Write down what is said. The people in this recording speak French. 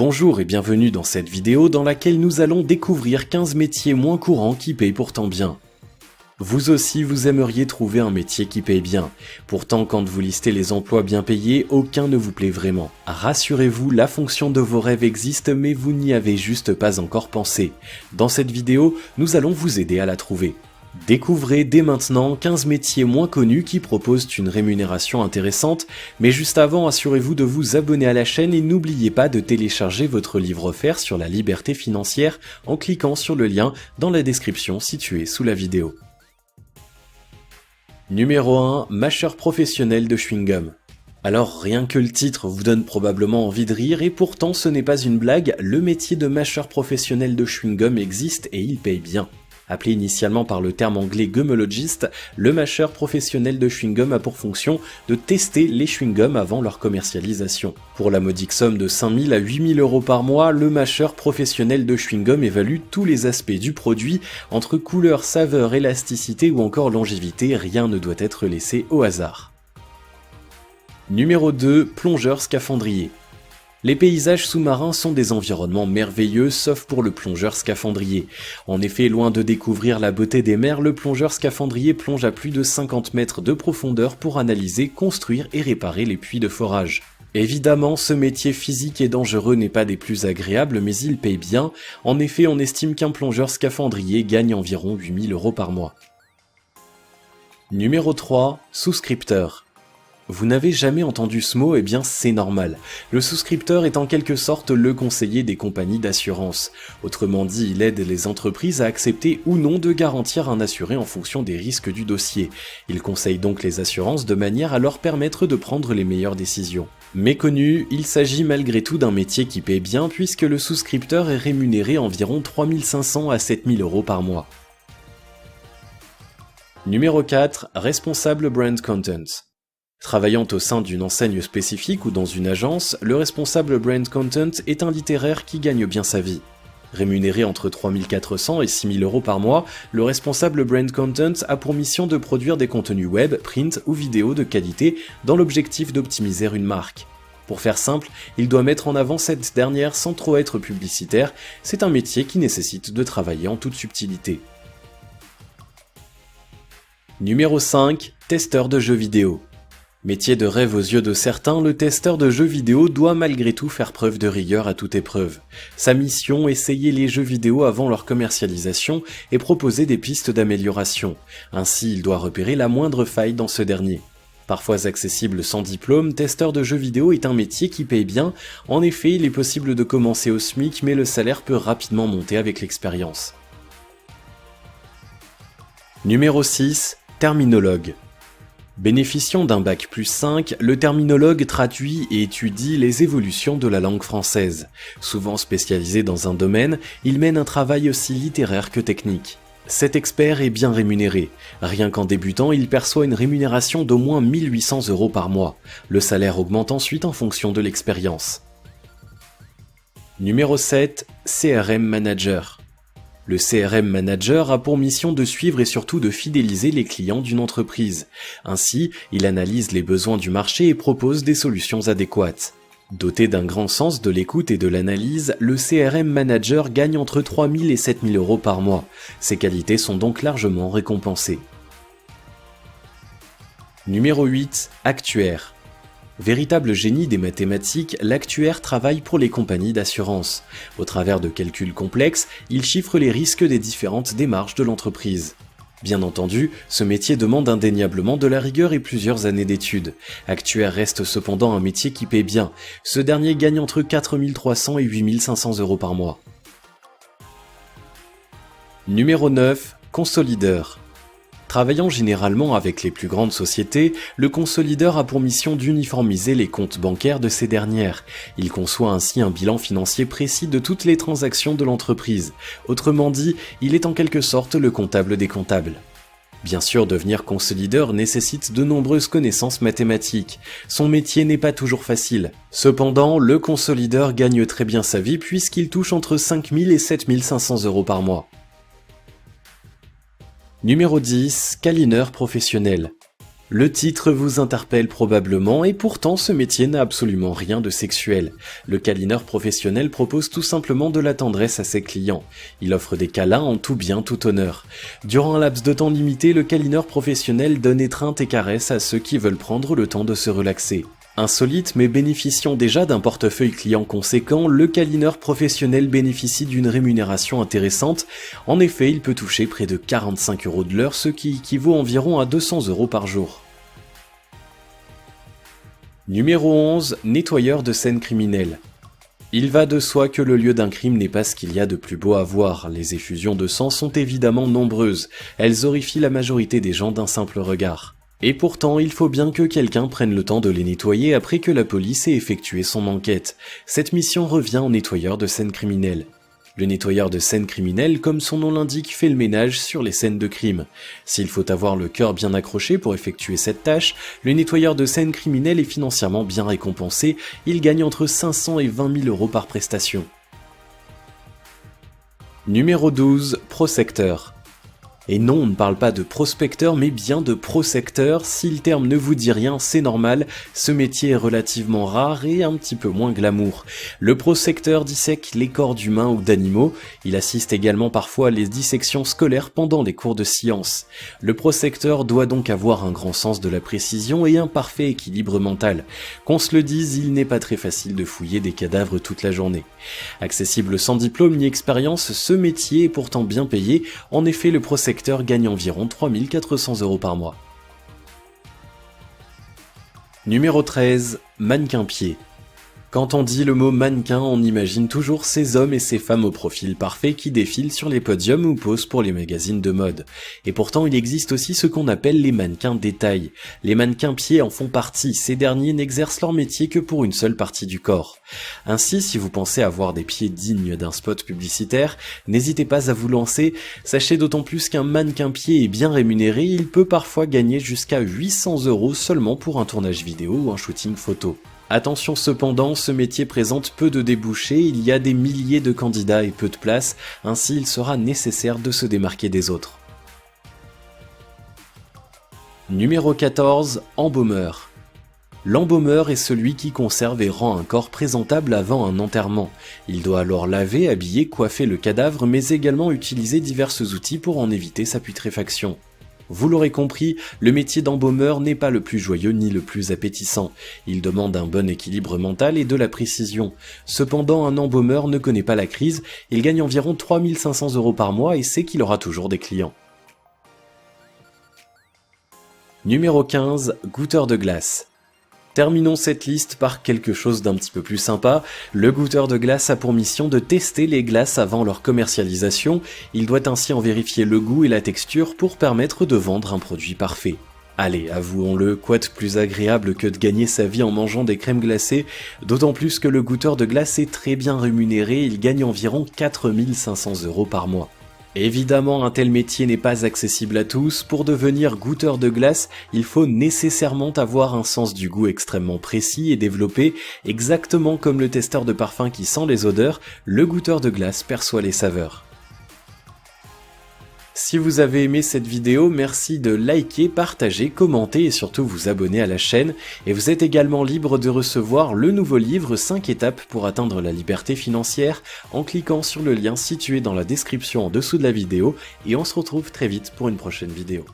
Bonjour et bienvenue dans cette vidéo dans laquelle nous allons découvrir 15 métiers moins courants qui payent pourtant bien. Vous aussi, vous aimeriez trouver un métier qui paye bien. Pourtant, quand vous listez les emplois bien payés, aucun ne vous plaît vraiment. Rassurez-vous, la fonction de vos rêves existe, mais vous n'y avez juste pas encore pensé. Dans cette vidéo, nous allons vous aider à la trouver. Découvrez dès maintenant 15 métiers moins connus qui proposent une rémunération intéressante, mais juste avant, assurez-vous de vous abonner à la chaîne et n'oubliez pas de télécharger votre livre offert sur la liberté financière en cliquant sur le lien dans la description située sous la vidéo. Numéro 1, mâcheur professionnel de chewing-gum. Alors rien que le titre vous donne probablement envie de rire et pourtant ce n'est pas une blague, le métier de mâcheur professionnel de chewing-gum existe et il paye bien. Appelé initialement par le terme anglais gumologist, le mâcheur professionnel de chewing-gum a pour fonction de tester les chewing-gums avant leur commercialisation. Pour la modique somme de 5 000 à 8 000 euros par mois, le mâcheur professionnel de chewing-gum évalue tous les aspects du produit, entre couleur, saveur, élasticité ou encore longévité, rien ne doit être laissé au hasard. Numéro 2, plongeur scaphandrier. Les paysages sous-marins sont des environnements merveilleux, sauf pour le plongeur scaphandrier. En effet, loin de découvrir la beauté des mers, le plongeur scaphandrier plonge à plus de 50 mètres de profondeur pour analyser, construire et réparer les puits de forage. Évidemment, ce métier physique et dangereux n'est pas des plus agréables, mais il paye bien. En effet, on estime qu'un plongeur scaphandrier gagne environ 8 000 euros par mois. Numéro 3, souscripteur. Vous n'avez jamais entendu ce mot, eh bien c'est normal. Le souscripteur est en quelque sorte le conseiller des compagnies d'assurance. Autrement dit, il aide les entreprises à accepter ou non de garantir un assuré en fonction des risques du dossier. Il conseille donc les assurances de manière à leur permettre de prendre les meilleures décisions. Méconnu, il s'agit malgré tout d'un métier qui paie bien puisque le souscripteur est rémunéré environ 3 500 à 7 000 euros par mois. Numéro 4, responsable brand content. Travaillant au sein d'une enseigne spécifique ou dans une agence, le responsable brand content est un littéraire qui gagne bien sa vie. Rémunéré entre 3 400 et 6 000 euros par mois, le responsable brand content a pour mission de produire des contenus web, print ou vidéo de qualité dans l'objectif d'optimiser une marque. Pour faire simple, il doit mettre en avant cette dernière sans trop être publicitaire, c'est un métier qui nécessite de travailler en toute subtilité. Numéro 5, testeur de jeux vidéo. Métier de rêve aux yeux de certains, le testeur de jeux vidéo doit malgré tout faire preuve de rigueur à toute épreuve. Sa mission, essayer les jeux vidéo avant leur commercialisation et proposer des pistes d'amélioration. Ainsi, il doit repérer la moindre faille dans ce dernier. Parfois accessible sans diplôme, testeur de jeux vidéo est un métier qui paye bien. En effet, il est possible de commencer au SMIC, mais le salaire peut rapidement monter avec l'expérience. Numéro 6, terminologue. Bénéficiant d'un bac plus 5, le terminologue traduit et étudie les évolutions de la langue française. Souvent spécialisé dans un domaine, il mène un travail aussi littéraire que technique. Cet expert est bien rémunéré. Rien qu'en débutant, il perçoit une rémunération d'au moins 1 800 euros par mois. Le salaire augmente ensuite en fonction de l'expérience. Numéro 7, CRM Manager. Le CRM Manager a pour mission de suivre et surtout de fidéliser les clients d'une entreprise. Ainsi, il analyse les besoins du marché et propose des solutions adéquates. Doté d'un grand sens de l'écoute et de l'analyse, le CRM Manager gagne entre 3 000 et 7 000 euros par mois. Ses qualités sont donc largement récompensées. Numéro 8, actuaire. Véritable génie des mathématiques, l'actuaire travaille pour les compagnies d'assurance. Au travers de calculs complexes, il chiffre les risques des différentes démarches de l'entreprise. Bien entendu, ce métier demande indéniablement de la rigueur et plusieurs années d'études. Actuaire reste cependant un métier qui paie bien. Ce dernier gagne entre 4 300 et 8 500 euros par mois. Numéro 9, consolideur. Travaillant généralement avec les plus grandes sociétés, le consolideur a pour mission d'uniformiser les comptes bancaires de ces dernières. Il conçoit ainsi un bilan financier précis de toutes les transactions de l'entreprise. Autrement dit, il est en quelque sorte le comptable des comptables. Bien sûr, devenir consolideur nécessite de nombreuses connaissances mathématiques. Son métier n'est pas toujours facile. Cependant, le consolideur gagne très bien sa vie puisqu'il touche entre 5 000 et 7 500 euros par mois. Numéro 10, câlineur professionnel. Le titre vous interpelle probablement et pourtant ce métier n'a absolument rien de sexuel. Le câlineur professionnel propose tout simplement de la tendresse à ses clients. Il offre des câlins en tout bien tout honneur. Durant un laps de temps limité, le câlineur professionnel donne étreinte et caresses à ceux qui veulent prendre le temps de se relaxer. Insolite mais bénéficiant déjà d'un portefeuille client conséquent, le câlineur professionnel bénéficie d'une rémunération intéressante. En effet, il peut toucher près de 45 € de l'heure, ce qui équivaut environ à 200 € par jour. Numéro 11. Nettoyeur de scènes criminelles. Il va de soi que le lieu d'un crime n'est pas ce qu'il y a de plus beau à voir. Les effusions de sang sont évidemment nombreuses. Elles horrifient la majorité des gens d'un simple regard. Et pourtant, il faut bien que quelqu'un prenne le temps de les nettoyer après que la police ait effectué son enquête. Cette mission revient au nettoyeur de scènes criminelles. Le nettoyeur de scènes criminelles, comme son nom l'indique, fait le ménage sur les scènes de crime. S'il faut avoir le cœur bien accroché pour effectuer cette tâche, le nettoyeur de scènes criminelles est financièrement bien récompensé, il gagne entre 500 et 20 000 € par prestation. Numéro 12. Prosecteur. Et non, on ne parle pas de prospecteur, mais bien de prosecteur. Si le terme ne vous dit rien, c'est normal, ce métier est relativement rare et un petit peu moins glamour. Le prosecteur dissèque les corps d'humains ou d'animaux, il assiste également parfois à les dissections scolaires pendant les cours de sciences. Le prosecteur doit donc avoir un grand sens de la précision et un parfait équilibre mental. Qu'on se le dise, il n'est pas très facile de fouiller des cadavres toute la journée. Accessible sans diplôme ni expérience, ce métier est pourtant bien payé. En effet, le prosecteur gagne environ 3 400 € par mois. Numéro 13. Mannequin-pied. Quand on dit le mot mannequin, on imagine toujours ces hommes et ces femmes au profil parfait qui défilent sur les podiums ou posent pour les magazines de mode. Et pourtant, il existe aussi ce qu'on appelle les mannequins détail. Les mannequins pieds en font partie, ces derniers n'exercent leur métier que pour une seule partie du corps. Ainsi, si vous pensez avoir des pieds dignes d'un spot publicitaire, n'hésitez pas à vous lancer. Sachez d'autant plus qu'un mannequin pied est bien rémunéré, il peut parfois gagner jusqu'à 800 € seulement pour un tournage vidéo ou un shooting photo. Attention cependant, ce métier présente peu de débouchés, il y a des milliers de candidats et peu de place, ainsi il sera nécessaire de se démarquer des autres. Numéro 14. Embaumeur. L'embaumeur est celui qui conserve et rend un corps présentable avant un enterrement. Il doit alors laver, habiller, coiffer le cadavre, mais également utiliser divers outils pour en éviter sa putréfaction. Vous l'aurez compris, le métier d'embaumeur n'est pas le plus joyeux ni le plus appétissant. Il demande un bon équilibre mental et de la précision. Cependant, un embaumeur ne connaît pas la crise, il gagne environ 3 500 € par mois et sait qu'il aura toujours des clients. Numéro 15. Goûteur de glace. Terminons cette liste par quelque chose d'un petit peu plus sympa. Le goûteur de glace a pour mission de tester les glaces avant leur commercialisation. Il doit ainsi en vérifier le goût et la texture pour permettre de vendre un produit parfait. Allez, avouons-le, quoi de plus agréable que de gagner sa vie en mangeant des crèmes glacées, d'autant plus que le goûteur de glace est très bien rémunéré, il gagne environ 4 500 € par mois. Évidemment, un tel métier n'est pas accessible à tous. Pour devenir goûteur de glace, il faut nécessairement avoir un sens du goût extrêmement précis et développé. Exactement comme le testeur de parfum qui sent les odeurs, le goûteur de glace perçoit les saveurs. Si vous avez aimé cette vidéo, merci de liker, partager, commenter et surtout vous abonner à la chaîne. Et vous êtes également libre de recevoir le nouveau livre 5 étapes pour atteindre la liberté financière en cliquant sur le lien situé dans la description en dessous de la vidéo. Et on se retrouve très vite pour une prochaine vidéo.